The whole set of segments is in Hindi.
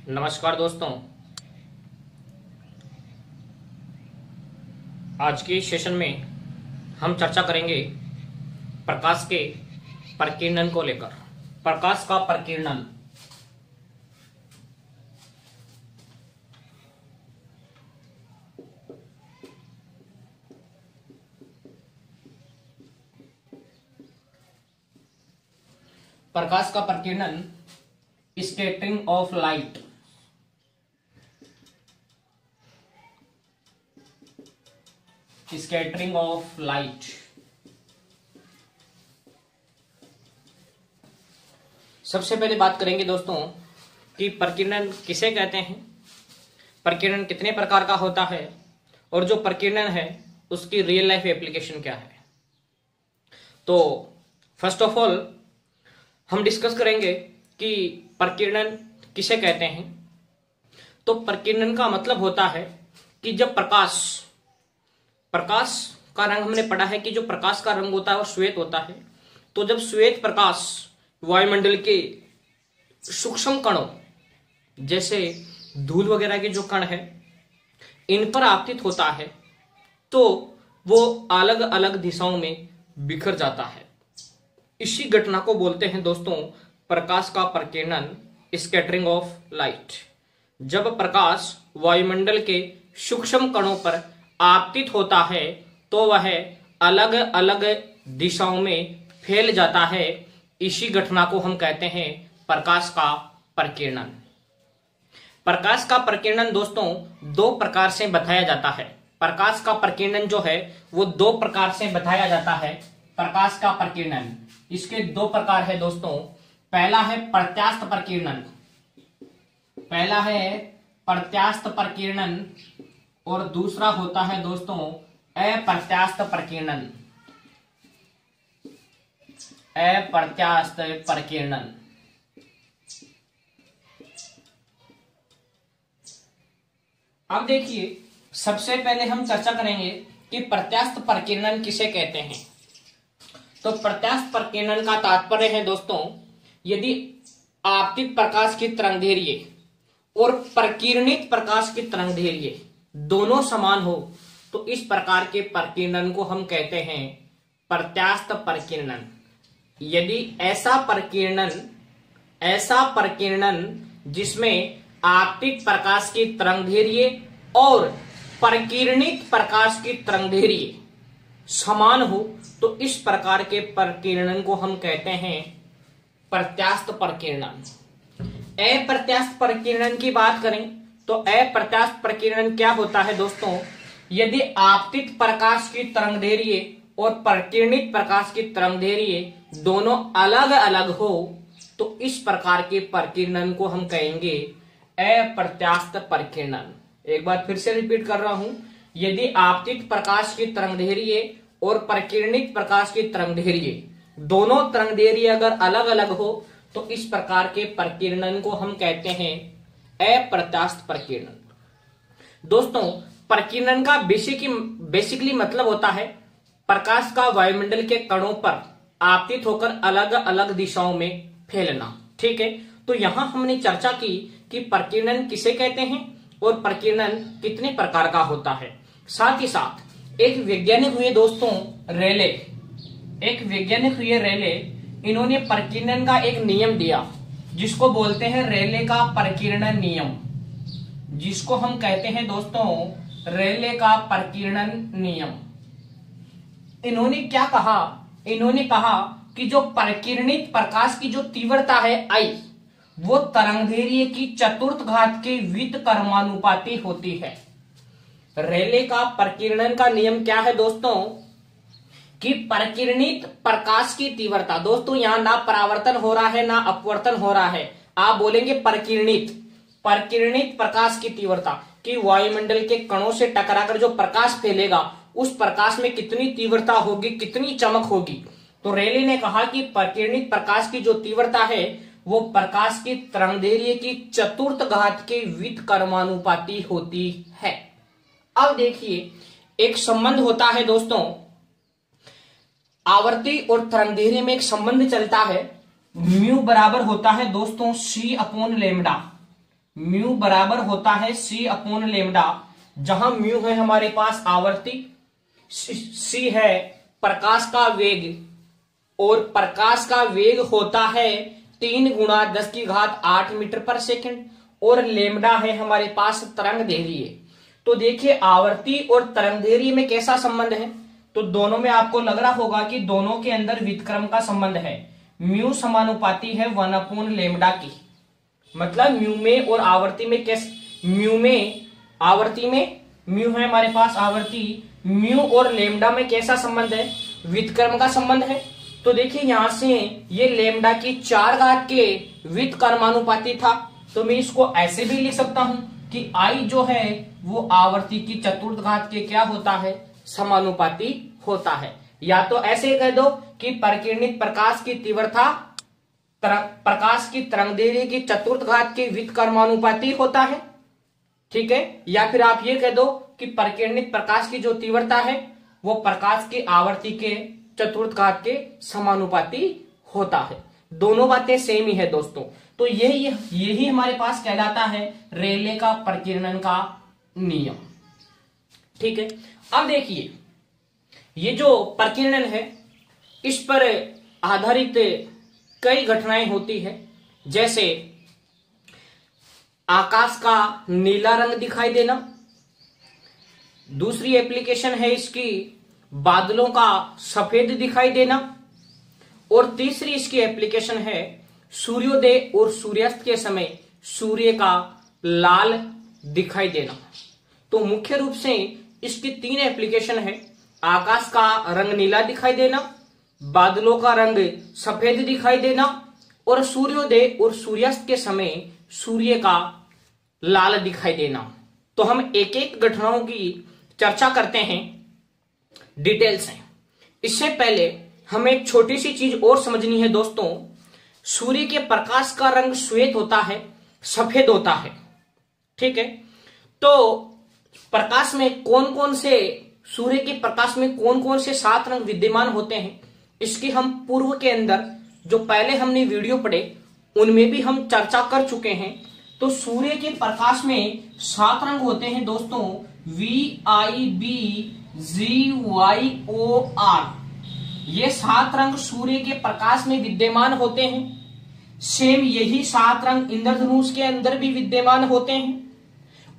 नमस्कार दोस्तों, आज के सेशन में हम चर्चा करेंगे प्रकाश के प्रकीर्णन को लेकर। प्रकाश का प्रकीर्णन। प्रकाश का प्रकीर्णन, scattering of light. Scattering of light. सबसे पहले बात करेंगे दोस्तों कि प्रकीर्णन किसे कहते हैं, प्रकीर्णन कितने प्रकार का होता है और जो प्रकीर्णन है उसकी रियल लाइफ एप्लीकेशन क्या है। तो फर्स्ट ऑफ ऑल हम डिस्कस करेंगे कि प्रकीर्णन किसे कहते हैं। तो प्रकीर्णन का मतलब होता है कि जब प्रकाश का रंग हमने पढ़ा है कि जो प्रकाश का रंग होता है वो श्वेत होता है। तो जब श्वेत प्रकाश वायुमंडल के सूक्ष्म कणों जैसे धूल वगैरह के जो कण है इन पर आपतित होता है तो वो अलग अलग दिशाओं में बिखर जाता है। इसी घटना को बोलते हैं दोस्तों प्रकाश का प्रकीर्णन, स्कैटरिंग ऑफ लाइट। जब प्रकाश वायुमंडल के सूक्ष्म कणों पर आपतित होता है तो वह अलग अलग दिशाओं में फैल जाता है। इसी घटना को हम कहते हैं प्रकाश का प्रकीर्णन। प्रकाश का प्रकीर्णन दोस्तों दो प्रकार से बताया जाता है। प्रकाश का प्रकीर्णन जो है वो दो प्रकार से बताया जाता है। प्रकाश का प्रकीर्णन, इसके दो प्रकार है दोस्तों। पहला है प्रत्यास्थ प्रकीर्णन, पहला है प्रत्यास्थ प्रकीर्णन और दूसरा होता है दोस्तों अप्रत्यास्थ प्रकीर्णन। अप्रत्यास्थ प्रकीर्णन। अब देखिए, सबसे पहले हम चर्चा करेंगे कि प्रत्यास्थ प्रकीर्णन किसे कहते हैं। तो प्रत्यास्थ प्रकीर्णन का तात्पर्य है दोस्तों, यदि आपतित प्रकाश की तरंगदैर्घ्य और प्रकीर्णित प्रकाश की तरंगदैर्घ्य दोनों समान हो तो इस प्रकार के प्रकीर्णन को हम कहते हैं प्रत्यास्थ प्रकीर्णन। यदि ऐसा प्रकीर्णन जिसमें आपतित प्रकाश की तरंगदैर्घ्य और प्रकीर्णित प्रकाश की तरंगदैर्घ्य समान हो तो इस प्रकार के प्रकीर्णन को हम कहते हैं प्रत्यास्थ प्रकीर्णन। अप्रत्यास्थ प्रकीर्णन की बात करें तो अप्रत्यास्थ प्रकीर्णन क्या होता है दोस्तों, यदि आपतित प्रकाश की तरंगदैर्घ्य और प्रकीर्णित प्रकाश की तरंगदैर्घ्य दोनों अलग अलग हो तो इस प्रकार के प्रकीर्णन को हम कहेंगे अप्रत्यास्थ प्रकीर्णन। एक बार फिर से रिपीट कर रहा हूं, यदि आपतित प्रकाश की तरंगदैर्घ्य और प्रकीर्णित प्रकाश की तरंगदैर्घ्य दोनों तरंगदैर्घ्य अगर अलग अलग हो तो इस प्रकार के प्रकीर्णन को हम कहते हैं अप्रत्यास्थ प्रकीर्णन। दोस्तों प्रकीर्णन का बेसिकली मतलब होता है प्रकाश का वायुमंडल के कणों पर आपतित होकर अलग अलग दिशाओं में फैलना। ठीक है, तो यहां हमने चर्चा की कि प्रकीर्णन किसे कहते हैं और प्रकीर्णन कितने प्रकार का होता है। साथ ही साथ एक वैज्ञानिक हुए दोस्तों रेले, इन्होंने प्रकीर्णन का एक नियम दिया जिसको बोलते हैं रेले का प्रकीर्णन नियम, जिसको हम कहते हैं दोस्तों रेले का प्रकीर्णन नियम। इन्होंने क्या कहा, इन्होंने कहा कि जो प्रकीर्णित प्रकाश की जो तीव्रता है आई वो तरंगदैर्घ्य की चतुर्थ घात के व्युत्क्रमानुपाती होती है। रेले का प्रकीर्णन का नियम क्या है दोस्तों कि प्रकीर्णित प्रकाश की तीव्रता, दोस्तों यहां ना परावर्तन हो रहा है ना अपवर्तन हो रहा है, आप बोलेंगे प्रकीर्णित प्रकाश की तीव्रता कि वायुमंडल के कणों से टकराकर जो प्रकाश फैलेगा उस प्रकाश में कितनी तीव्रता होगी, कितनी चमक होगी। तो रेले ने कहा कि प्रकीर्णित प्रकाश की जो तीव्रता है वो प्रकाश की तरंगदैर्घ्य की चतुर्थ घात के व्युत्क्रमानुपाती होती है। अब देखिए, एक संबंध होता है दोस्तों, आवर्ती और तरंगदैर्घ्य में एक संबंध चलता है, म्यू बराबर होता है दोस्तों C/λ। म्यू बराबर होता है सी अपॉन लेमडा, जहां म्यू है हमारे पास आवर्ती, सी है प्रकाश का वेग, और प्रकाश का वेग होता है 3 गुणा 10⁸ मीटर पर सेकंड, और लेमडा है हमारे पास तरंग दैर्घ्य। तो देखिए आवर्ती और तरंग दैर्घ्य में कैसा संबंध है, तो दोनों में आपको लग रहा होगा कि दोनों के अंदर व्युत्क्रम का संबंध है। म्यू समानुपाती है 1 अपॉन लेमडा की, मतलब म्यू में और आवर्ती में कैसे, म्यू में आवर्ती में म्यू है हमारे पास आवर्ती, म्यू और लेमडा में कैसा संबंध है, व्युत्क्रम का संबंध है। तो देखिए यहां से ये लेमडा की 4 घात के व्युत्क्रमानुपाती था, तो मैं इसको ऐसे भी लिख सकता हूं कि आई जो है वो आवर्ती की चतुर्थ घात के क्या होता है, समानुपाती होता है। या तो ऐसे कह दो कि परिकिरणित प्रकाश की तीव्रता प्रकाश की तरंगदैर्घ्य की चतुर्थ घात के व्युत्क्रमानुपाती होता है, ठीक है। या फिर आप ये कह दो कि परिकिरणित प्रकाश की जो तीव्रता है वो प्रकाश की आवर्ती के चतुर्थ घात के समानुपाती होता है। दोनों बातें सेम ही है दोस्तों। तो यही हमारे पास कहलाता है रेले का परिकिरणन का नियम, ठीक है। अब देखिए ये जो परिकिरणन है इस पर आधारित कई घटनाएं होती है, जैसे आकाश का नीला रंग दिखाई देना, दूसरी एप्लीकेशन है इसकी बादलों का सफेद दिखाई देना, और तीसरी इसकी एप्लीकेशन है सूर्योदय और सूर्यास्त के समय सूर्य का लाल दिखाई देना। तो मुख्य रूप से इसकी 3 एप्लीकेशन है, आकाश का रंग नीला दिखाई देना, बादलों का रंग सफेद दिखाई देना, और सूर्योदय और सूर्यास्त के समय सूर्य का लाल दिखाई देना। तो हम एक एक घटनाओं की चर्चा करते हैं डिटेल से। इससे पहले हमें एक छोटी सी चीज और समझनी है दोस्तों, सूर्य के प्रकाश का रंग श्वेत होता है, सफेद होता है, ठीक है। तो प्रकाश में कौन कौन से, सूर्य के प्रकाश में कौन कौन से 7 रंग विद्यमान होते हैं, इसकी हम पूर्व के अंदर जो पहले हमने वीडियो पढ़े उनमें भी हम चर्चा कर चुके हैं। तो सूर्य के प्रकाश में 7 रंग होते हैं दोस्तों, VIBGYOR, ये 7 रंग सूर्य के प्रकाश में विद्यमान होते हैं। सेम यही 7 रंग इंद्रधनुष के अंदर भी विद्यमान होते हैं,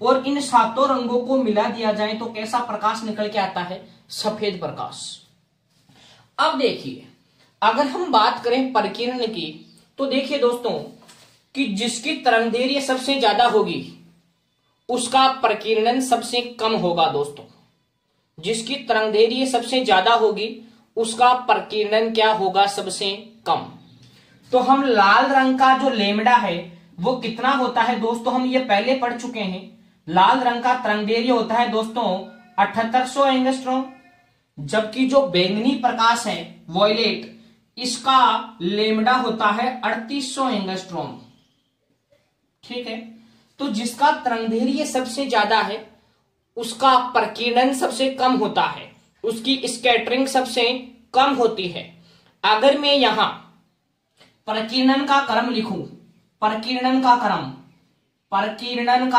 और इन 7 रंगों को मिला दिया जाए तो कैसा प्रकाश निकल के आता है, सफेद प्रकाश। अब देखिए अगर हम बात करें परिकिरण की, तो देखिए दोस्तों कि जिसकी तरंगदैर्घ्य सबसे ज्यादा होगी उसका परिकिरणन सबसे कम होगा दोस्तों। जिसकी तरंगदैर्घ्य सबसे ज्यादा होगी उसका परिकिरणन क्या होगा, सबसे कम। तो हम लाल रंग का जो लेमडा है वो कितना होता है दोस्तों, हम ये पहले पढ़ चुके हैं। लाल रंग का तरंगदैर्घ्य होता है दोस्तों 7800 एंगस्ट्रॉम, जबकि जो बैंगनी प्रकाश है वॉयलेट, इसका लेमडा होता है 3800 एंगस्ट्रॉम, ठीक है। तो जिसका तरंगदैर्घ्य सबसे ज्यादा है उसका परिकिरणन सबसे कम होता है, उसकी स्कैटरिंग सबसे कम होती है। अगर मैं यहां परिकिरणन का क्रम लिखूं, परिकिरणन का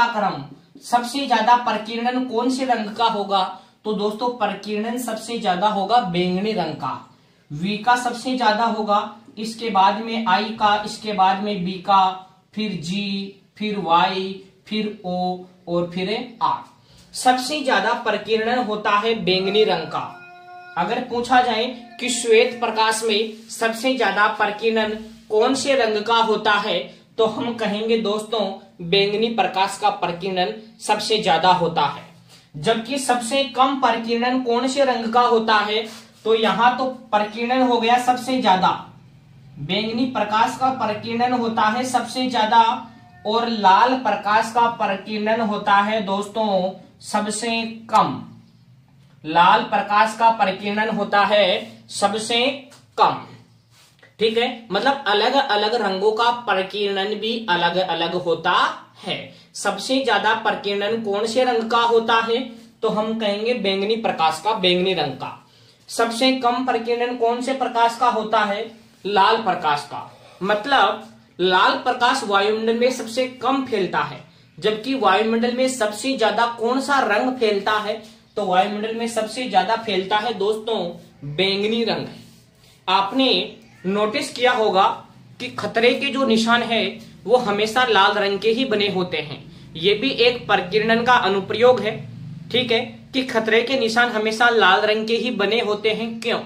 क्रम सबसे ज्यादा परिकिरणन कौन से रंग का होगा, तो दोस्तों परिकिरणन सबसे ज्यादा होगा बैंगनी रंग का। V का सबसे ज्यादा होगा, इसके बाद में I का, इसके बाद में B का, फिर G, फिर Y, फिर O और फिर R। सबसे ज्यादा परिकिरणन होता है बैंगनी रंग का। अगर पूछा जाए कि श्वेत प्रकाश में सबसे ज्यादा परिकिरणन कौन से रंग का होता है, तो हम कहेंगे दोस्तों बैंगनी प्रकाश का परिकिरणन सबसे ज्यादा होता है। जबकि सबसे कम परिकिरणन कौन से रंग का होता है, तो यहां तो परिकिरणन हो गया सबसे ज्यादा, बैंगनी प्रकाश का परिकिरणन होता है सबसे ज्यादा, और लाल प्रकाश का परिकिरणन होता है दोस्तों सबसे कम। लाल प्रकाश का परिकिरणन होता है सबसे कम, ठीक है। मतलब अलग अलग रंगों का परिकिरणन भी अलग अलग होता है। सबसे ज्यादा परिकिरणन कौन से रंग का होता है, तो हम कहेंगे बैंगनी प्रकाश का, बैंगनी रंग का। सबसे कम परिकिरणन कौन से प्रकाश का होता है, लाल प्रकाश का। मतलब लाल प्रकाश वायुमंडल में सबसे कम फैलता है, जबकि वायुमंडल में सबसे ज्यादा कौन सा रंग फैलता है? तो वायुमंडल में सबसे ज्यादा फैलता है दोस्तों बैंगनी रंग। आपने नोटिस किया होगा कि खतरे के जो निशान है वो हमेशा लाल रंग के ही बने होते हैं। ये भी एक प्रकीर्णन का अनुप्रयोग है, ठीक है, कि खतरे के निशान हमेशा लाल रंग के ही बने होते हैं। क्यों?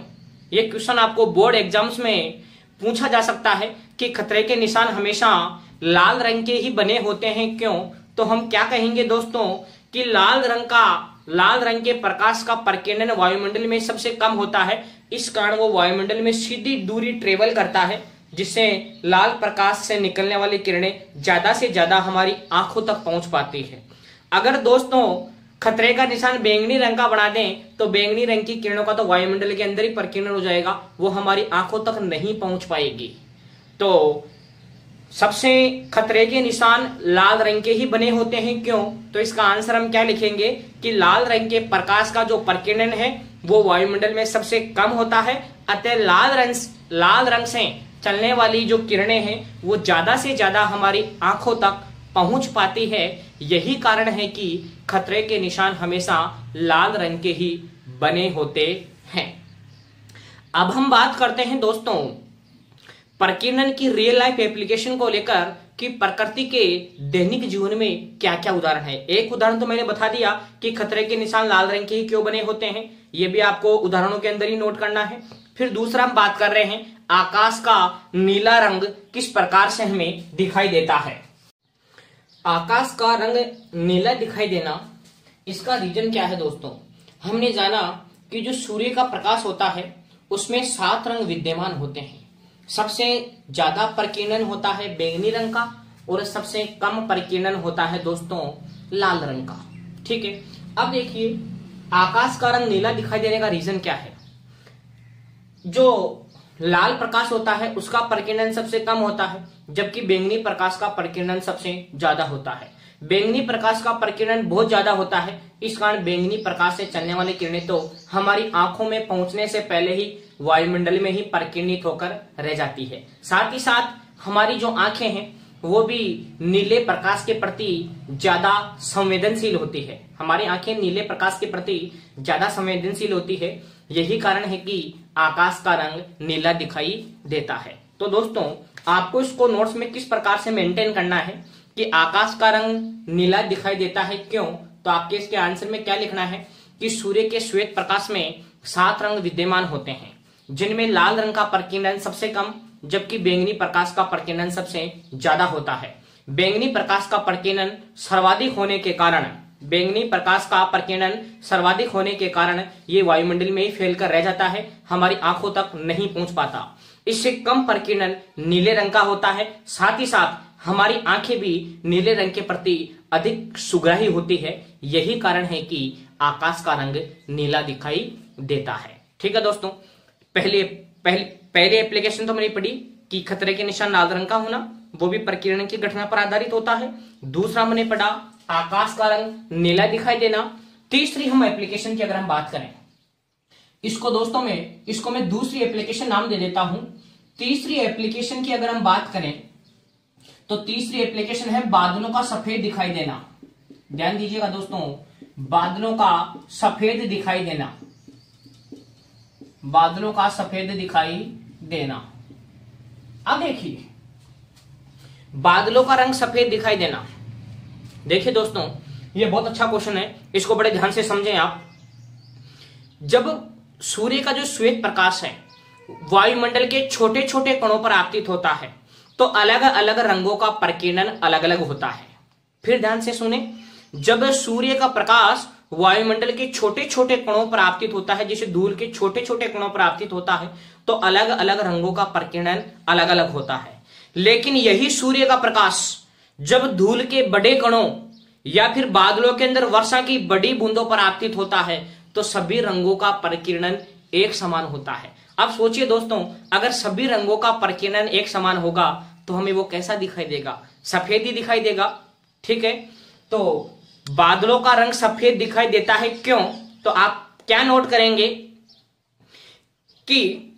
ये क्वेश्चन आपको बोर्ड एग्जाम्स में पूछा जा सकता है कि खतरे के निशान हमेशा लाल रंग के ही बने होते हैं। क्यों? तो हम क्या कहेंगे दोस्तों कि लाल रंग के प्रकाश का प्रकीर्णन वायुमंडल में सबसे कम होता है। इस कारण वो वायुमंडल में सीधी दूरी ट्रेवल करता है, जिससे लाल प्रकाश से निकलने वाली किरणें ज्यादा से ज्यादा हमारी आंखों तक पहुंच पाती है। अगर दोस्तों खतरे का निशान बैंगनी रंग का बना दें तो बैंगनी रंग की किरणों का तो वायुमंडल के अंदर ही प्रकीर्णन हो जाएगा, वो हमारी आंखों तक नहीं पहुंच पाएगी। तो सबसे खतरे के निशान लाल रंग के ही बने होते हैं। क्यों? तो इसका आंसर हम क्या लिखेंगे कि लाल रंग के प्रकाश का जो प्रकीर्णन है वो वायुमंडल में सबसे कम होता है। अतः लाल रंग से चलने वाली जो किरणें हैं वो ज्यादा से ज्यादा हमारी आंखों तक पहुंच पाती है। यही कारण है कि खतरे के निशान हमेशा लाल रंग के ही बने होते हैं। अब हम बात करते हैं दोस्तों प्रकीर्णन की रियल लाइफ एप्लीकेशन को लेकर कि प्रकृति के दैनिक जीवन में क्या क्या उदाहरण है। एक उदाहरण तो मैंने बता दिया कि खतरे के निशान लाल रंग के ही क्यों बने होते हैं, ये भी आपको उदाहरणों के अंदर ही नोट करना है। फिर दूसरा हम बात कर रहे हैं आकाश का नीला रंग किस प्रकार से हमें दिखाई देता है। आकाश का रंग नीला दिखाई देना, इसका रीजन क्या है दोस्तों? हमने जाना कि जो सूर्य का प्रकाश होता है उसमें 7 रंग विद्यमान होते हैं। सबसे ज्यादा प्रकीर्णन होता है बैंगनी रंग का और सबसे कम प्रकीर्णन होता है दोस्तों लाल रंग का, ठीक है। अब देखिए आकाश का रंग नीला दिखाई देने का रीजन क्या है? जो लाल प्रकाश होता है उसका प्रकीर्णन सबसे कम होता है, जबकि बैंगनी प्रकाश का प्रकीर्णन सबसे ज्यादा होता है। बैंगनी प्रकाश का प्रकीर्णन बहुत ज्यादा होता है, इस कारण बैंगनी प्रकाश से चलने वाली किरणें तो हमारी आंखों में पहुंचने से पहले ही वायुमंडल में ही प्रकीर्णित होकर रह जाती है। साथ ही साथ हमारी जो आंखें हैं वो भी नीले प्रकाश के प्रति ज्यादा संवेदनशील होती है। हमारी आंखें नीले प्रकाश के प्रति ज्यादा संवेदनशील होती है। यही कारण है कि आकाश का रंग नीला दिखाई देता है। तो दोस्तों आपको इसको नोट्स में किस प्रकार से मेंटेन करना है कि आकाश का रंग नीला दिखाई देता है क्यों? तो आपके इसके आंसर में क्या लिखना है कि सूर्य के श्वेत प्रकाश में 7 रंग विद्यमान होते हैं, जिनमें लाल रंग का प्रकीर्णन सबसे कम जबकि बैंगनी प्रकाश का प्रकीर्णन सबसे ज्यादा होता है। बैंगनी प्रकाश का प्रकीर्णन सर्वाधिक होने के कारण ये वायुमंडल में ही फैलकर रह जाता है, हमारी आंखों तक नहीं पहुंच पाता। इससे कम प्रकीर्णन नीले रंग का होता है। साथ ही साथ हमारी आंखें भी नीले रंग के प्रति अधिक सुग्राही होती है। यही कारण है कि आकाश का रंग नीला दिखाई देता है। ठीक है दोस्तों, पहले एप्लीकेशन तो मैंने पढ़ी कि खतरे के निशान लाल रंग का होना, वो भी प्रकीर्णन की घटना पर आधारित होता है। दूसरा मैंने पढ़ा आकाश का रंग नीला दिखाई देना। तीसरी हम एप्लीकेशन की अगर हम बात करें, इसको मैं दूसरी एप्लीकेशन नाम दे देता हूं। तीसरी एप्लीकेशन की अगर हम बात करें तो तीसरी एप्लीकेशन है बादलों का सफेद दिखाई देना। ध्यान दीजिएगा दोस्तों, बादलों का सफेद दिखाई देना, बादलों का सफेद दिखाई देना। अब देखिए बादलों का रंग सफेद दिखाई देना, देखिए दोस्तों ये बहुत अच्छा क्वेश्चन है, इसको बड़े ध्यान से समझें आप। जब सूर्य का जो श्वेत प्रकाश है वायुमंडल के छोटे छोटे कणों पर आपतित होता है तो अलग अलग रंगों का प्रकीर्णन अलग अलग होता है। फिर ध्यान से सुने, जब सूर्य का प्रकाश वायुमंडल के छोटे छोटे कणों पर आपतित होता है, जैसे धूल के छोटे छोटे कणों पर आपतित होता है, तो अलग अलग रंगों का प्रकीर्णन अलग अलग होता है। लेकिन यही सूर्य का प्रकाश जब धूल के बड़े कणों या फिर बादलों के अंदर वर्षा की बड़ी बूंदों पर आपतित होता है तो सभी रंगों का प्रकीर्णन एक समान होता है। अब सोचिए दोस्तों, अगर सभी रंगों का प्रकीर्णन एक समान होगा तो हमें वो कैसा दिखाई देगा? सफेद ही दिखाई देगा। ठीक है, तो बादलों का रंग सफेद दिखाई देता है क्यों? तो आप क्या नोट करेंगे कि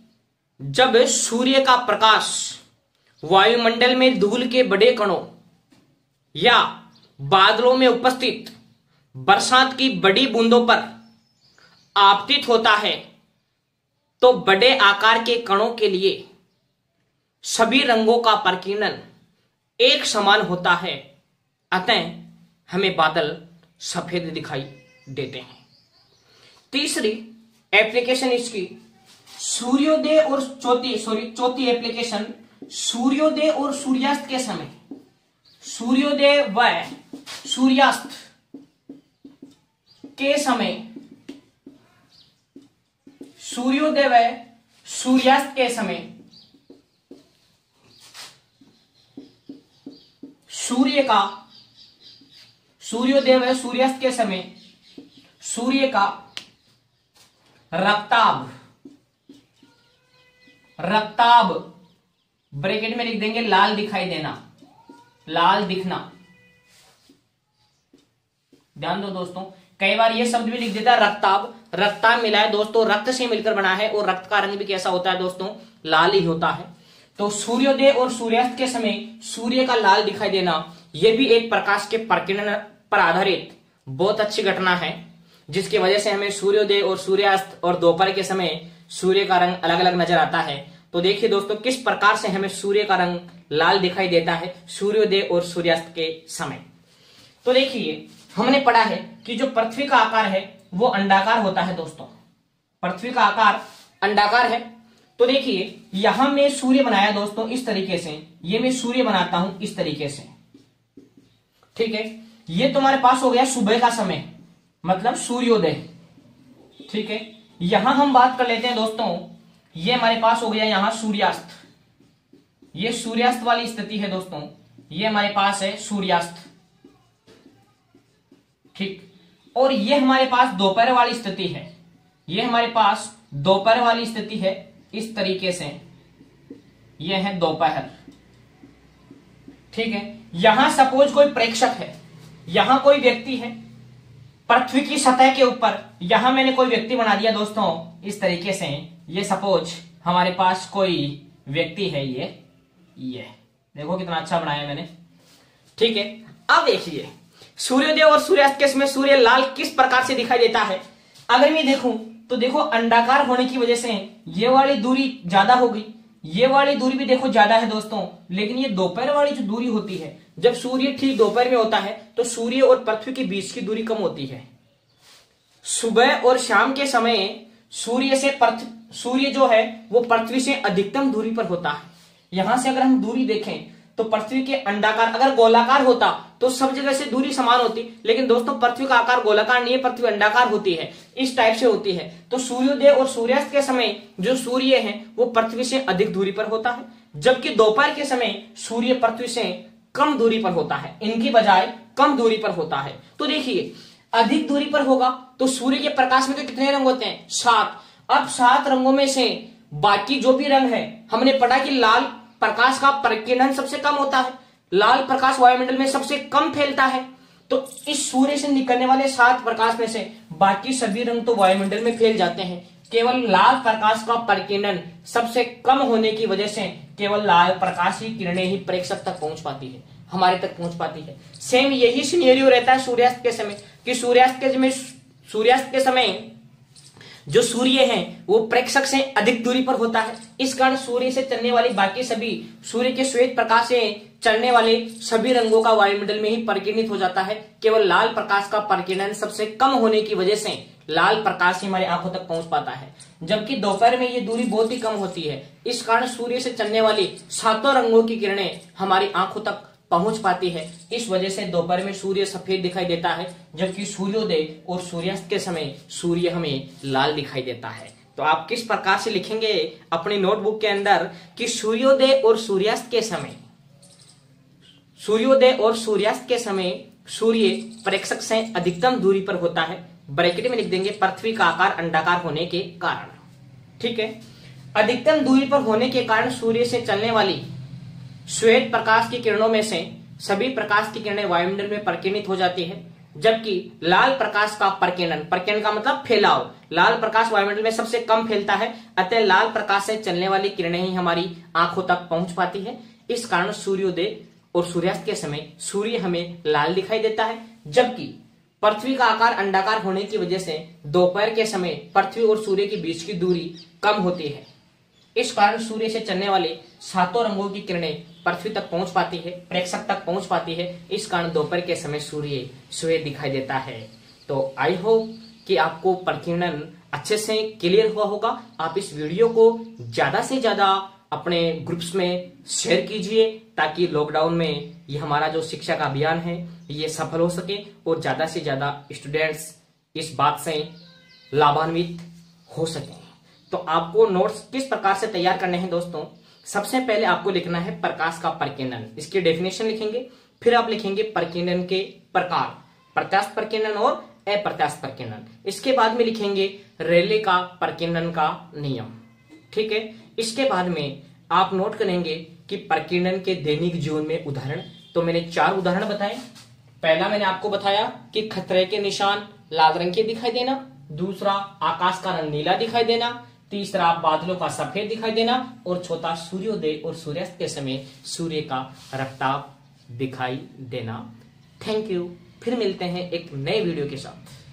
जब सूर्य का प्रकाश वायुमंडल में धूल के बड़े कणों या बादलों में उपस्थित बरसात की बड़ी बूंदों पर आपतित होता है तो बड़े आकार के कणों के लिए सभी रंगों का प्रकीर्णन एक समान होता है, अतः हमें बादल सफेद दिखाई देते हैं। तीसरी एप्लीकेशन इसकी सूर्योदय और चौथी एप्लीकेशन सूर्योदय और सूर्यास्त के समय, सूर्योदय व सूर्यास्त के समय, सूर्योदय व सूर्यास्त के समय सूर्योदय व सूर्यास्त के समय सूर्य का रक्ताभ ब्रैकेट में लिख देंगे लाल दिखाई देना, लाल दिखना। ध्यान दो दोस्तों, कई बार ये शब्द भी लिख देता है रक्ताभ। रक्ताभ मिला है दोस्तों, रक्त से मिलकर बना है और रक्त का रंग भी कैसा होता है दोस्तों, लाल ही होता है। तो सूर्योदय और सूर्यास्त के समय सूर्य का लाल दिखाई देना, यह भी एक प्रकाश के प्रकीर्णन पर आधारित बहुत अच्छी घटना है, जिसकी वजह से हमें सूर्योदय और सूर्यास्त और दोपहर के समय सूर्य का रंग अलग अलग नजर आता है। तो देखिए दोस्तों किस प्रकार से हमें सूर्य का रंग लाल दिखाई देता है सूर्योदय और सूर्यास्त के समय। तो देखिए हमने पढ़ा है कि जो पृथ्वी का आकार है वो अंडाकार होता है दोस्तों, पृथ्वी का आकार अंडाकार है। तो देखिए यहां मैं सूर्य बनाया दोस्तों इस तरीके से, ये मैं सूर्य बनाता हूं इस तरीके से, ठीक है। ये तुम्हारे पास हो गया सुबह का समय, मतलब सूर्योदय, ठीक है। यहां हम बात कर लेते हैं दोस्तों, ये हमारे पास हो गया यहां सूर्यास्त, ये सूर्यास्त वाली स्थिति है दोस्तों, ये हमारे पास है सूर्यास्त, ठीक। और ये हमारे पास दोपहर वाली स्थिति है, ये हमारे पास दोपहर वाली स्थिति है इस तरीके से, ये है दोपहर, ठीक है। यहां सपोज कोई प्रेक्षक है, यहां कोई व्यक्ति है पृथ्वी की सतह के ऊपर, यहां मैंने कोई व्यक्ति बना दिया दोस्तों इस तरीके से, ये सपोज हमारे पास कोई व्यक्ति है, ये देखो कितना अच्छा बनाया मैंने, ठीक है। अब देखिए सूर्योदय और सूर्यास्त के समय सूर्य लाल किस प्रकार से दिखाई देता है। अगर मैं देखूं तो देखो अंडाकार होने की वजह से ये वाली दूरी ज्यादा हो गई, ये वाली दूरी भी देखो ज्यादा है दोस्तों, लेकिन ये दोपहर वाली जो दूरी होती है, जब सूर्य ठीक दोपहर में होता है तो सूर्य और पृथ्वी के बीच की दूरी कम होती है। सुबह और शाम के समय सूर्य जो है वो पृथ्वी से अधिकतम दूरी पर होता है। यहां से अगर हम दूरी देखें तो पृथ्वी के अंडाकार, अगर गोलाकार होता तो सब जगह से दूरी समान होती, लेकिन दोस्तों पृथ्वी का आकार गोलाकार नहीं है, पृथ्वी अंडाकार होती है, इस टाइप से होती है। तो सूर्योदय और सूर्यास्त के समय जो सूर्य है वो पृथ्वी से अधिक दूरी पर होता है, जबकि दोपहर के समय सूर्य पृथ्वी से कम दूरी पर होता है, इनकी बजाय कम दूरी पर होता है। तो देखिए अधिक दूरी पर होगा तो सूर्य के प्रकाश में तो कितने रंग होते हैं, 7। अब 7 रंगों में से बाकी जो भी रंग है, हमने पढ़ा कि लाल प्रकाश का प्रकीर्णन सबसे कम होता है, लाल प्रकाश वायुमंडल में सबसे कम फैलता है। तो इस सूर्य से निकलने वाले 7 प्रकाश में से बाकी सभी रंग तो वायुमंडल में फैल जाते हैं, केवल लाल प्रकाश का प्रकीर्णन सबसे कम होने की वजह से केवल लाल प्रकाश की किरणें ही प्रेक्षक तक पहुंच पाती है, हमारे तक पहुंच पाती है। सेम यही सिनेरियो रहता है सूर्यास्त के समय, कि सूर्यास्त के समय जो सूर्य है वो प्रेक्षक से अधिक दूरी पर होता है, इस कारण सूर्य से चलने वाली बाकी सभी, सूर्य के श्वेत प्रकाश से चलने वाले सभी रंगों का वायुमंडल में ही प्रकीर्णित हो जाता है। केवल लाल प्रकाश का प्रकीर्णन सबसे कम होने की वजह से लाल प्रकाश ही हमारी आंखों तक पहुंच पाता है, जबकि दोपहर में ये दूरी बहुत ही कम होती है। इस कारण सूर्य से चलने वाली 7 रंगों की किरणें हमारी आंखों तक पहुंच पाती है। इस वजह से दोपहर में सूर्य सफेद दिखाई देता है, जबकि सूर्योदय और सूर्यास्त के समय सूर्य हमें लाल दिखाई देता है। तो आप किस प्रकार से लिखेंगे अपनी नोटबुक के अंदर कि सूर्योदय और सूर्यास्त के समय, सूर्योदय और सूर्यास्त के समय सूर्य प्रेक्षक से अधिकतम दूरी पर होता है, ब्रैकेट में लिख देंगे पृथ्वी का आकार अंडाकार होने के कारण, ठीक है। अधिकतम दूरी पर होने के कारण सूर्य से चलने वाली श्वेत प्रकाश की किरणों में से सभी प्रकाश की किरणें वायुमंडल में प्रकीर्णित हो जाती है, जबकि लाल प्रकाश का प्रकीर्णन का मतलब फैलाव, लाल प्रकाश वायुमंडल में सबसे कम फैलता है, अतः लाल प्रकाश से चलने वाली किरणें ही हमारी आंखों तक पहुंच पाती है। इस कारण सूर्योदय और सूर्यास्त के समय सूर्य हमें लाल दिखाई देता है, जबकि पृथ्वी का आकार अंडाकार होने की वजह से दोपहर के समय पृथ्वी और सूर्य के बीच की दूरी कम होती है। इस कारण सूर्य से चलने वाले सातों रंगों की किरणें पृथ्वी तक पहुंच पाती है, प्रेक्षक तक पहुंच पाती है। इस कारण दोपहर के समय सूर्य श्वेत दिखाई देता है। तो आई होप कि आपको प्रकीर्णन अच्छे से क्लियर हुआ होगा। आप इस वीडियो को ज्यादा से ज्यादा अपने ग्रुप्स में शेयर कीजिए, ताकि लॉकडाउन में ये हमारा जो शिक्षा का अभियान है ये सफल हो सके और ज्यादा से ज्यादा स्टूडेंट्स इस बात से लाभान्वित हो सके। तो आपको नोट्स किस प्रकार से तैयार करने हैं दोस्तों? सबसे पहले आपको लिखना है प्रकाश का प्रकीर्णन, इसकी डेफिनेशन लिखेंगे। फिर आप लिखेंगे प्रकीर्णन के प्रकार, प्रत्यास्थ प्रकीर्णन और अप्रत्यास्थ प्रकीर्णन। इसके बाद में लिखेंगे रेले का प्रकीर्णन का नियम। ठीक है, इसके बाद में आप नोट करेंगे कि प्रकीर्णन के दैनिक जीवन में उदाहरण। तो मैंने 4 उदाहरण बताए। पहला मैंने आपको बताया कि खतरे के निशान लाल रंग के दिखाई देना, दूसरा आकाश का रंग नीला दिखाई देना, तीसरा बादलों का सफेद दिखाई देना, और चौथा सूर्योदय और सूर्यास्त के समय सूर्य का रफ्तार दिखाई देना। Thank you. फिर मिलते हैं एक नए वीडियो के साथ।